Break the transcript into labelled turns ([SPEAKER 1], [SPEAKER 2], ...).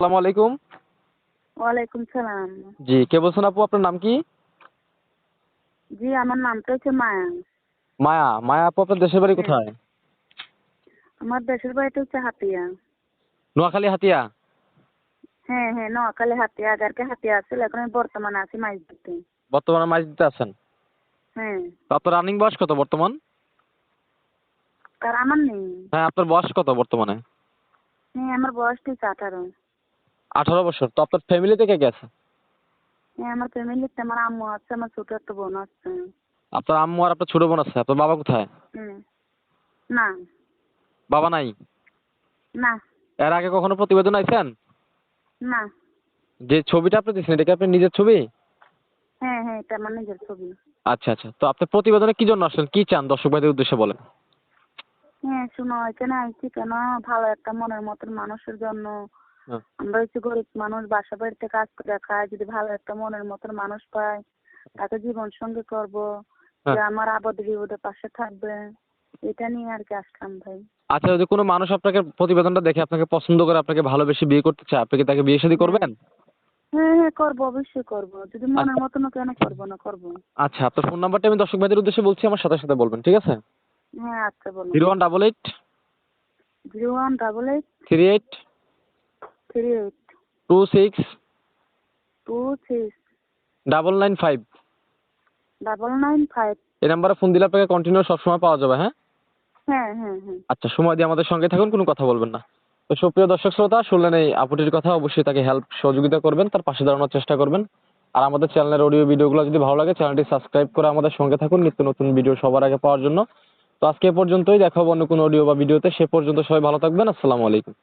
[SPEAKER 1] আসসালামু আলাইকুম।
[SPEAKER 2] ওয়ালাইকুম সালাম।
[SPEAKER 1] জি, কে বলছেন আপু? আপনার নাম কি?
[SPEAKER 2] জি, আমার নামটা হচ্ছে মায়া।
[SPEAKER 1] মায়া। মায়া আপু, আপনার দেশের বাড়ি
[SPEAKER 2] হ্যাঁ,
[SPEAKER 1] কোথায়?
[SPEAKER 2] আমার দেশের বাড়িটা হচ্ছে হাতিয়া।
[SPEAKER 1] নোয়াখালী, হাতিয়া?
[SPEAKER 2] হ্যাঁ হ্যাঁ, নোয়াখালী হাতিয়া। আগারকে হাতিয়া আছিল, এখন আমি বর্তমানে আছি মাইজদিতে।
[SPEAKER 1] বর্তমানে মাঝদিতে আছেন।
[SPEAKER 2] হ্যাঁ,
[SPEAKER 1] তো আপনার রানিং বয়স কত বর্তমান?
[SPEAKER 2] আর আমার নেই।
[SPEAKER 1] হ্যাঁ, আপনার বয়স কত বর্তমানে?
[SPEAKER 2] হ্যাঁ, আমার বয়স ঠিক 18।
[SPEAKER 1] 18 বছর। তো আপনার ফ্যামিলিতে কে কে আছে?
[SPEAKER 2] হ্যাঁ, আমার ফ্যামিলিতে আমার আম্মু আছে, আমার ছোট একটা বোন আছে।
[SPEAKER 1] আপনার আম্মু আর আপনার ছোট বোন আছে। আপনার বাবা কোথায়?
[SPEAKER 2] হুম, না
[SPEAKER 1] বাবা নাই?
[SPEAKER 2] না
[SPEAKER 1] এর আগে কখনো প্রতিবেদন আইছেন?
[SPEAKER 2] না।
[SPEAKER 1] যে ছবিটা আপনি দিচ্ছেন, এটা কি আপনার নিজের ছবি?
[SPEAKER 2] হ্যাঁ হ্যাঁ, এটা আমার নিজের ছবি।
[SPEAKER 1] আচ্ছা আচ্ছা। তো আপনি প্রতিবেদনে কি জন্য আসলেন? কি চান? দর্শক ভাইদের উদ্দেশ্যে বলেন।
[SPEAKER 2] হ্যাঁ, শুনো, এখানে আইছি কেন, ভালো একটা মনের মতন মানুষের জন্য।
[SPEAKER 1] হ্যাঁ,
[SPEAKER 2] আমরা হচ্ছে গরিব মানুষ, বাসা বাড়িতে কাজ করে খাই, যদি ভালো একটা মনের মতন মানুষ পাই, তাকে জীবন সঙ্গী করব, যে
[SPEAKER 1] হ্যাঁ।
[SPEAKER 2] আমার আপদে বিপদে পাশে থাকবে, এটা নিয়ে আর কি আসলাম ভাই।
[SPEAKER 1] আচ্ছা, যদি কোনো মানুষ আপনাকে প্রতিবেদনটা দেখে আপনাকে পছন্দ করে, আপনাকে ভালোবেসে বিয়ে করতে চায়, আপনি কি তাকে বিয়ে শাদী
[SPEAKER 2] হ্যাঁ
[SPEAKER 1] করবেন?
[SPEAKER 2] হ্যাঁ হ্যাঁ, করবো, অবশ্যই করবো, যদি মনের
[SPEAKER 1] আচ্ছা
[SPEAKER 2] মতনও কেন করবো না, করবো।
[SPEAKER 1] আচ্ছা, আপনার ফোন নাম্বারটা আমি দর্শক ভাইদের উদ্দেশ্যে বলছি, আমার সাথে সাথে বলবেন, ঠিক আছে?
[SPEAKER 2] হ্যাঁ, আচ্ছা বলুন।
[SPEAKER 1] 0188
[SPEAKER 2] 0188
[SPEAKER 1] 38
[SPEAKER 2] 38
[SPEAKER 1] 26
[SPEAKER 2] 26
[SPEAKER 1] 995।
[SPEAKER 2] 995।
[SPEAKER 1] এই নাম্বারে ফোন দিলে আপনাকে কন্টিনিউ সবসময় পাওয়া যাবে, হ্যাঁ?
[SPEAKER 2] হ্যাঁ হ্যাঁ হ্যাঁ।
[SPEAKER 1] আচ্ছা, সময় দিয়ে আমাদের সঙ্গে থাকুন, কোনো কথা বলবেন না। তো সুপ্রিয় দর্শক শ্রোতা, শুনলেন এই আপুটির কথা। অবশ্যই তাকে হেল্প সহযোগিতা করবেন, তার পাশে দাঁড়ানোর চেষ্টা করবেন। আর আমাদের চ্যানেলের অডিও ভিডিওগুলো যদি ভালো লাগে, চ্যানেলটি সাবস্ক্রাইব করে আমাদের সঙ্গে থাকুন নিত্য নতুন ভিডিও সবার আগে পাওয়ার জন্য। তো আজকে এ পর্যন্তই, দেখা হবে অন্য কোনো অডিও বা ভিডিওতে। সে পর্যন্ত সবাই ভালো থাকবেন। আসসালামু আলাইকুম।